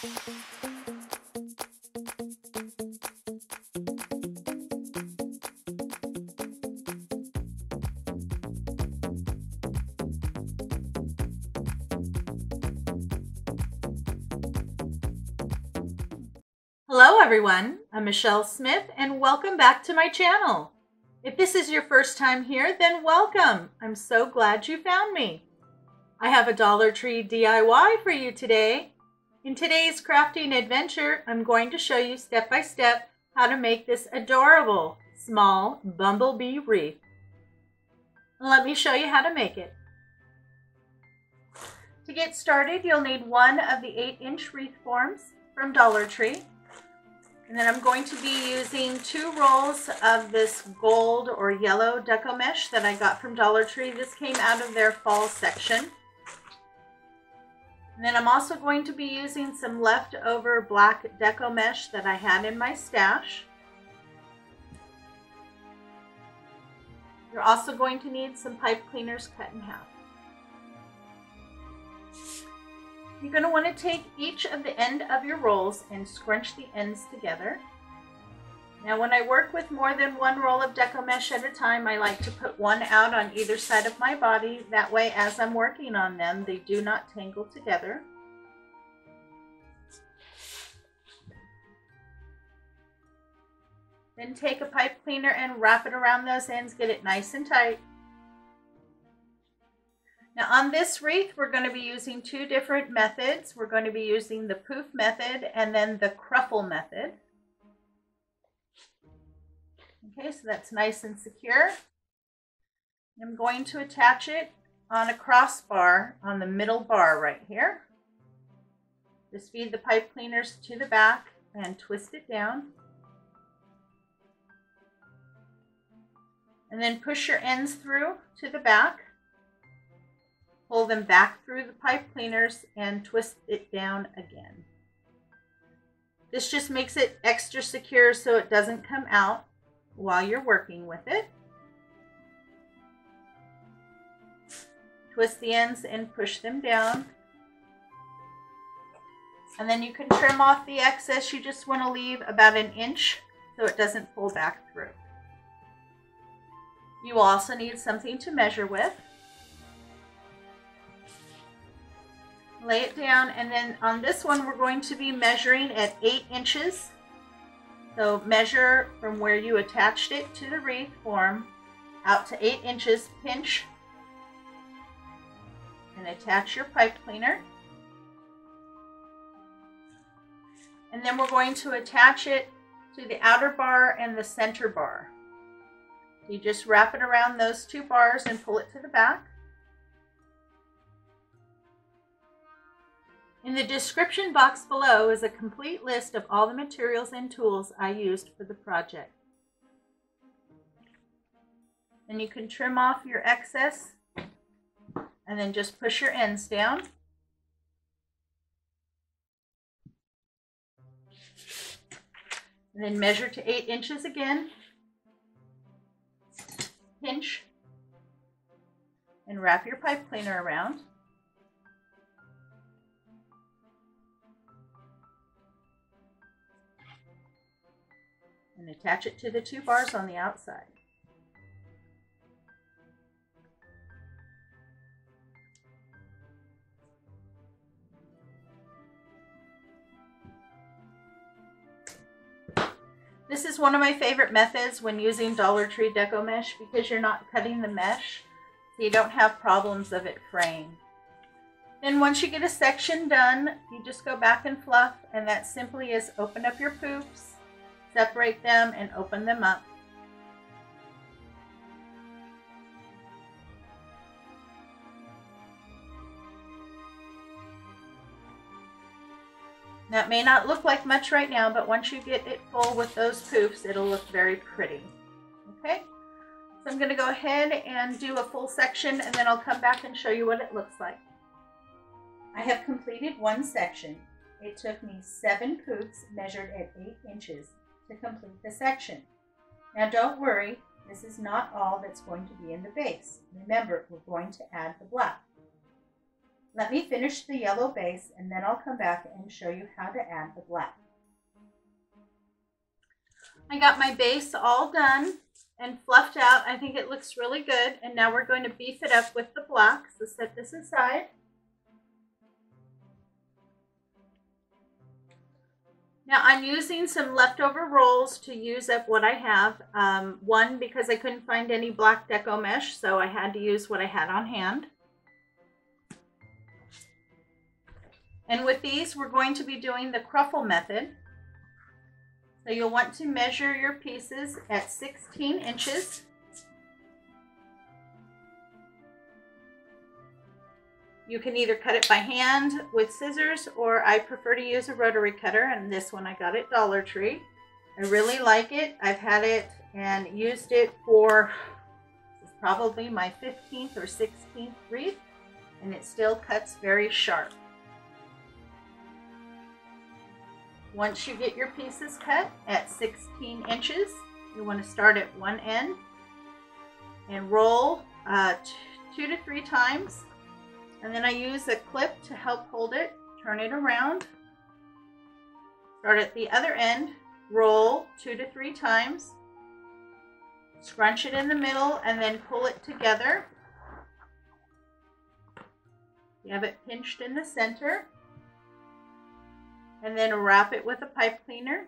Hello everyone, I'm Michelle Smith and welcome back to my channel. If this is your first time here, then welcome. I'm so glad you found me. I have a Dollar Tree DIY for you today. In today's crafting adventure, I'm going to show you step by step how to make this adorable small bumblebee wreath. Let me show you how to make it. To get started, you'll need one of the 8-inch wreath forms from Dollar Tree. And then I'm going to be using 2 rolls of this gold or yellow deco mesh that I got from Dollar Tree. This came out of their fall section. And then I'm also going to be using some leftover black deco mesh that I had in my stash. You're also going to need some pipe cleaners cut in half. You're going to want to take each of the end of your rolls and scrunch the ends together. Now when I work with more than one roll of deco mesh at a time, I like to put one out on either side of my body. That way as I'm working on them, they do not tangle together. Then take a pipe cleaner and wrap it around those ends, get it nice and tight. Now on this wreath, we're going to be using 2 different methods. We're going to be using the poof method and then the cruffle method. Okay, so that's nice and secure. I'm going to attach it on a crossbar on the middle bar right here. Just feed the pipe cleaners to the back and twist it down. And then push your ends through to the back. Pull them back through the pipe cleaners and twist it down again. This just makes it extra secure so it doesn't come out while you're working with it. Twist the ends and push them down. And then you can trim off the excess. You just want to leave about 1 inch so it doesn't pull back through. You will also need something to measure with. Lay it down, and then on this one we're going to be measuring at 8 inches. So measure from where you attached it to the wreath form out to 8 inches, pinch, and attach your pipe cleaner. And then we're going to attach it to the outer bar and the center bar. You just wrap it around those 2 bars and pull it to the back. In the description box below is a complete list of all the materials and tools I used for the project. And you can trim off your excess and then just push your ends down. And then measure to 8 inches again. Pinch and wrap your pipe cleaner around. And attach it to the 2 bars on the outside. This is one of my favorite methods when using Dollar Tree deco mesh because you're not cutting the mesh, so you don't have problems of it fraying. Then once you get a section done, you just go back and fluff, and that simply is open up your poofs, separate them, and open them up. Now it may not look like much right now, but once you get it full with those poofs, it'll look very pretty. Okay, so I'm going to go ahead and do a full section, and then I'll come back and show you what it looks like. I have completed one section. It took me 7 poofs measured at 8 inches to complete the section. Now don't worry, this is not all that's going to be in the base. Remember, we're going to add the black. Let me finish the yellow base and then I'll come back and show you how to add the black. I got my base all done and fluffed out. I think it looks really good. And now we're going to beef it up with the black. So set this aside. Now I'm using some leftover rolls to use up what I have. One, because I couldn't find any black deco mesh, so I had to use what I had on hand. And with these, we're going to be doing the Cruffle method. So you'll want to measure your pieces at 16 inches. You can either cut it by hand with scissors, or I prefer to use a rotary cutter, and this one I got at Dollar Tree. I really like it. I've had it and used it for, this is probably my 15th or 16th wreath, and it still cuts very sharp. Once you get your pieces cut at 16 inches, you want to start at one end and roll 2 to 3 times. And then I use a clip to help hold it, turn it around. Start at the other end, roll 2 to 3 times, scrunch it in the middle, and then pull it together. You have it pinched in the center. And then wrap it with a pipe cleaner.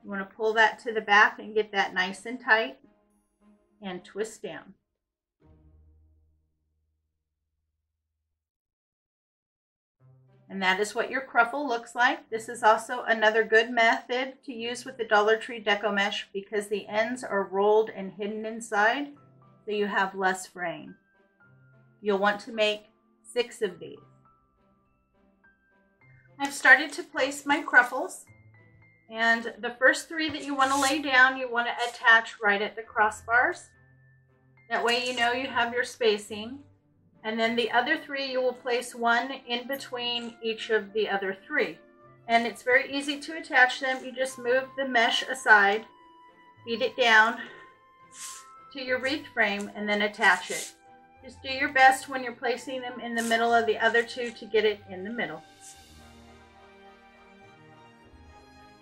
You want to pull that to the back and get that nice and tight and twist down. And that is what your cruffle looks like. This is also another good method to use with the Dollar Tree deco mesh because the ends are rolled and hidden inside, so you have less fraying. You'll want to make 6 of these. I've started to place my cruffles, and the first 3 that you want to lay down, you want to attach right at the crossbars. That way you know you have your spacing. And then the other 3, you will place one in between each of the other 3. And it's very easy to attach them. You just move the mesh aside, feed it down to your wreath frame, and then attach it. Just do your best when you're placing them in the middle of the other 2 to get it in the middle.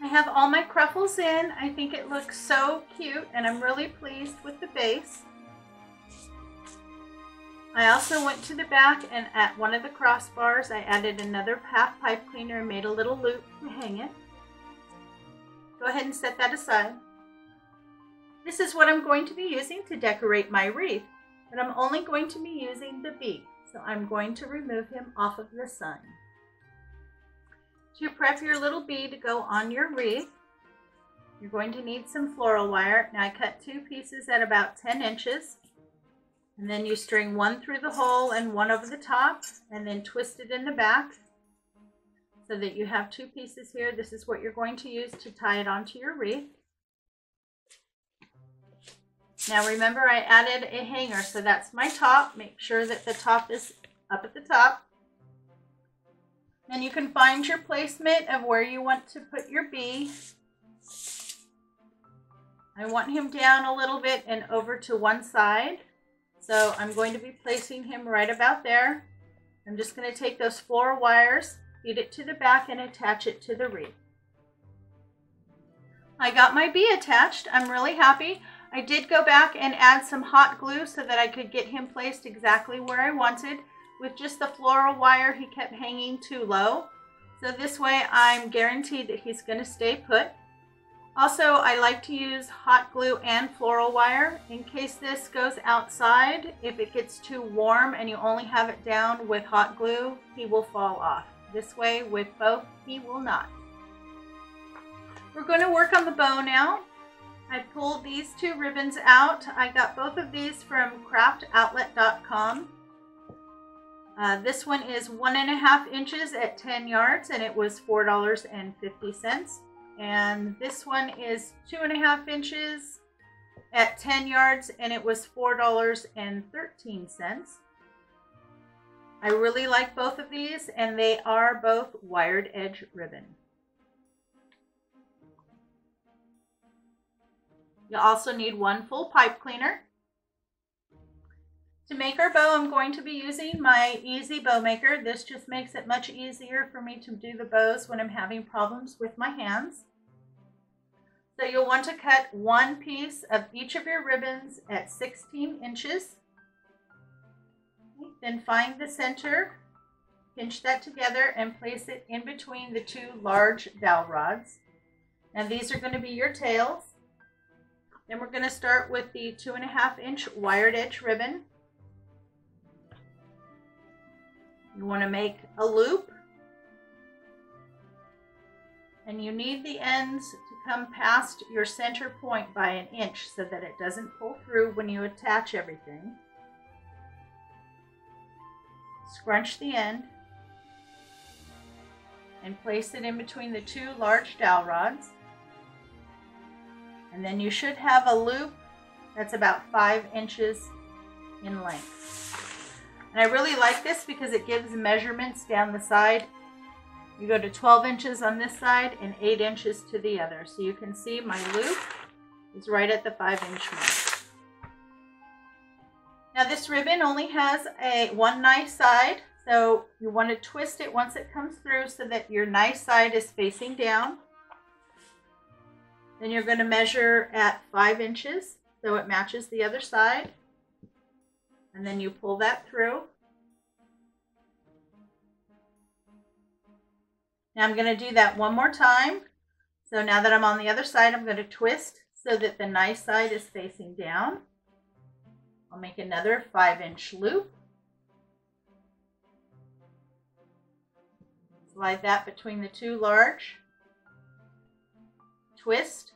I have all my cruffles in. I think it looks so cute, and I'm really pleased with the base. I also went to the back, and at one of the crossbars I added another half pipe cleaner and made a little loop to hang it. Go ahead and set that aside. This is what I'm going to be using to decorate my wreath, but I'm only going to be using the bee, so I'm going to remove him off of the sign. To prep your little bee to go on your wreath, you're going to need some floral wire. Now I cut 2 pieces at about 10 inches. And then you string one through the hole and one over the top, and then twist it in the back so that you have 2 pieces here. This is what you're going to use to tie it onto your wreath. Now remember, I added a hanger, so that's my top. Make sure that the top is up at the top. Then you can find your placement of where you want to put your bee. I want him down a little bit and over to one side. So I'm going to be placing him right about there. I'm just going to take those floral wires, feed it to the back, and attach it to the wreath. I got my bee attached. I'm really happy. I did go back and add some hot glue so that I could get him placed exactly where I wanted. With just the floral wire, he kept hanging too low. So this way I'm guaranteed that he's going to stay put. Also, I like to use hot glue and floral wire in case this goes outside. If it gets too warm and you only have it down with hot glue, he will fall off. This way, with both, he will not. We're going to work on the bow now. I pulled these 2 ribbons out. I got both of these from craftoutlet.com. This one is 1.5 inches at 10 yards, and it was $4.50. And this one is 2.5 inches at 10 yards, and it was $4.13. I really like both of these, and they are both wired edge ribbon. You also need 1 full pipe cleaner. To make our bow, I'm going to be using my Easy Bow Maker. This just makes it much easier for me to do the bows when I'm having problems with my hands. So you'll want to cut one piece of each of your ribbons at 16 inches. Then find the center, pinch that together, and place it in between the two large dowel rods. Now these are going to be your tails. Then we're going to start with the 2.5 inch wired edge ribbon. You want to make a loop, and you need the ends to come past your center point by 1 inch so that it doesn't pull through when you attach everything. Scrunch the end and place it in between the two large dowel rods, and then you should have a loop that's about 5 inches in length. And I really like this because it gives measurements down the side. You go to 12 inches on this side and 8 inches to the other. So you can see my loop is right at the 5-inch mark. Now this ribbon only has one nice side, so you want to twist it once it comes through so that your nice side is facing down. Then you're going to measure at 5 inches so it matches the other side. And then you pull that through. Now I'm going to do that one more time. So now that I'm on the other side, I'm going to twist so that the nice side is facing down. I'll make another 5-inch loop. Slide that between the two large. Twist.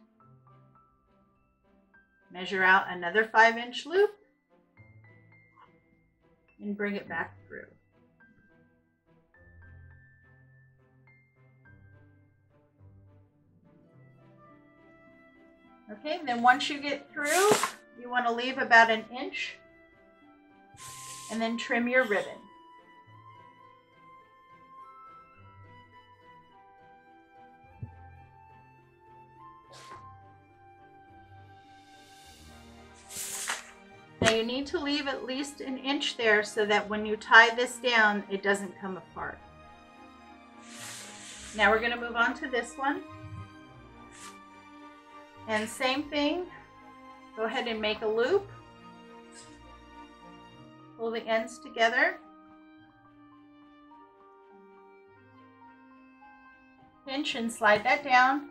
Measure out another 5-inch loop. And bring it back through. Okay, then once you get through, you want to leave about 1 inch and then trim your ribbon. Now you need to leave at least 1 inch there so that when you tie this down, it doesn't come apart. Now we're going to move on to this one. And same thing, go ahead and make a loop. Pull the ends together. Pinch and slide that down.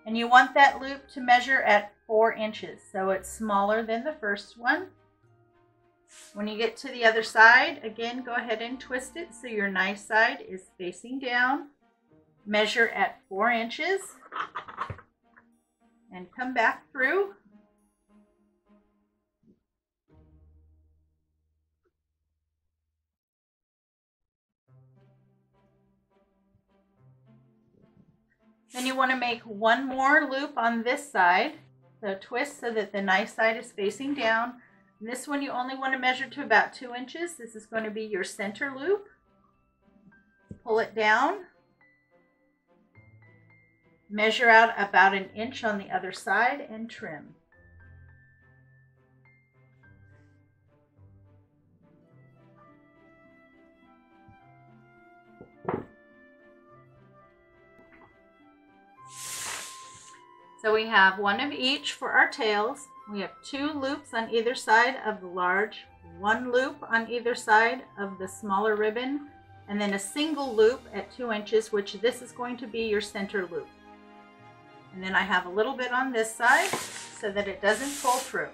And you want that loop to measure at 4 inches, so it's smaller than the first one. When you get to the other side, again, go ahead and twist it so your nice side is facing down. Measure at 4 inches and come back through. Then you want to make one more loop on this side. So twist so that the nice side is facing down. And this one you only want to measure to about 2 inches. This is going to be your center loop. Pull it down. Measure out about 1 inch on the other side and trim. So we have one of each for our tails. We have 2 loops on either side of the large, 1 loop on either side of the smaller ribbon, and then a single loop at 2 inches, which this is going to be your center loop. And then I have a little bit on this side so that it doesn't pull through.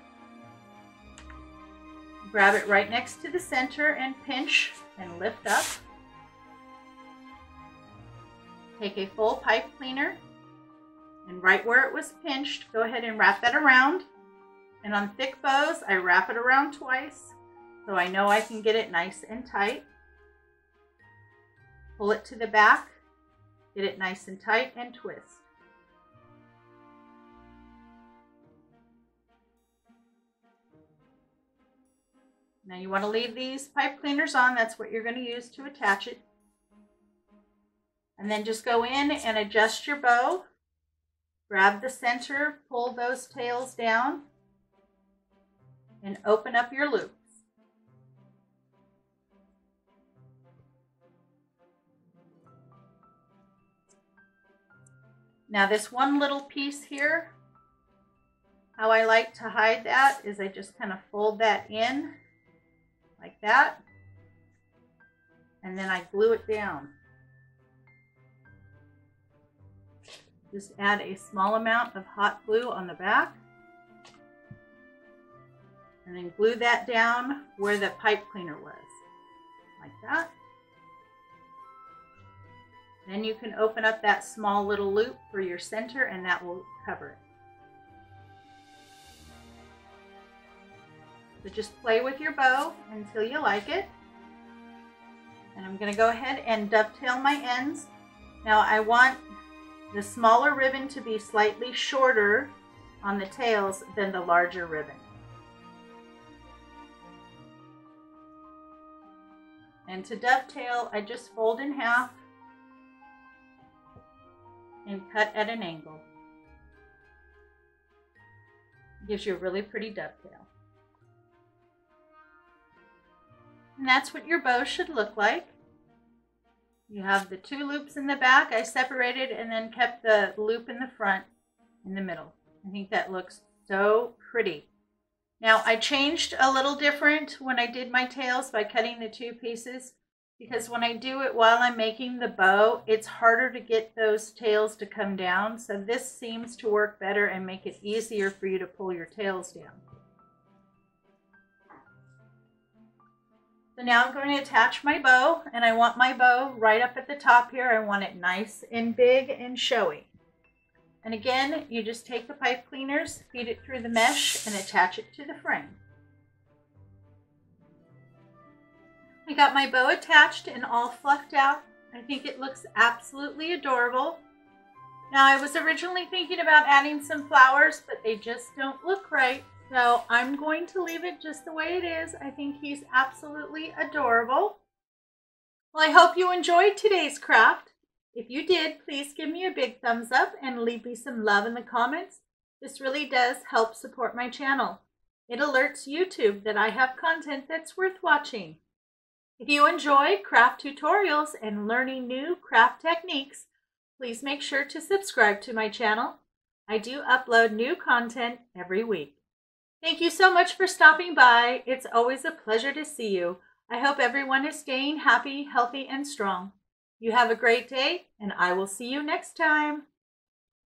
Grab it right next to the center and pinch and lift up. Take a full pipe cleaner and right where it was pinched, go ahead and wrap that around. And on thick bows, I wrap it around twice so I know I can get it nice and tight. Pull it to the back, get it nice and tight, and twist. Now you want to leave these pipe cleaners on. That's what you're going to use to attach it. And then just go in and adjust your bow. Grab the center, pull those tails down, and open up your loops. Now this one little piece here, how I like to hide that is I just kind of fold that in like that, and then I glue it down. Just add a small amount of hot glue on the back, and then glue that down where the pipe cleaner was, like that. Then you can open up that small little loop for your center, and that will cover it. So just play with your bow until you like it. And I'm going to go ahead and dovetail my ends. Now I want the smaller ribbon to be slightly shorter on the tails than the larger ribbon. And to dovetail, I just fold in half and cut at an angle. It gives you a really pretty dovetail. And that's what your bow should look like. You have the 2 loops in the back. I separated and then kept the loop in the front in the middle. I think that looks so pretty. Now I changed a little different when I did my tails by cutting the 2 pieces, because when I do it while I'm making the bow, it's harder to get those tails to come down. So this seems to work better and make it easier for you to pull your tails down. So now I'm going to attach my bow, and I want my bow right up at the top here. I want it nice and big and showy. And again, you just take the pipe cleaners, feed it through the mesh, and attach it to the frame. I got my bow attached and all fluffed out. I think it looks absolutely adorable. Now I was originally thinking about adding some flowers, but they just don't look right. So I'm going to leave it just the way it is. I think he's absolutely adorable. Well, I hope you enjoyed today's craft. If you did, please give me a big thumbs up and leave me some love in the comments. This really does help support my channel. It alerts YouTube that I have content that's worth watching. If you enjoy craft tutorials and learning new craft techniques, please make sure to subscribe to my channel. I do upload new content every week. Thank you so much for stopping by. It's always a pleasure to see you. I hope everyone is staying happy, healthy, and strong. You have a great day, and I will see you next time.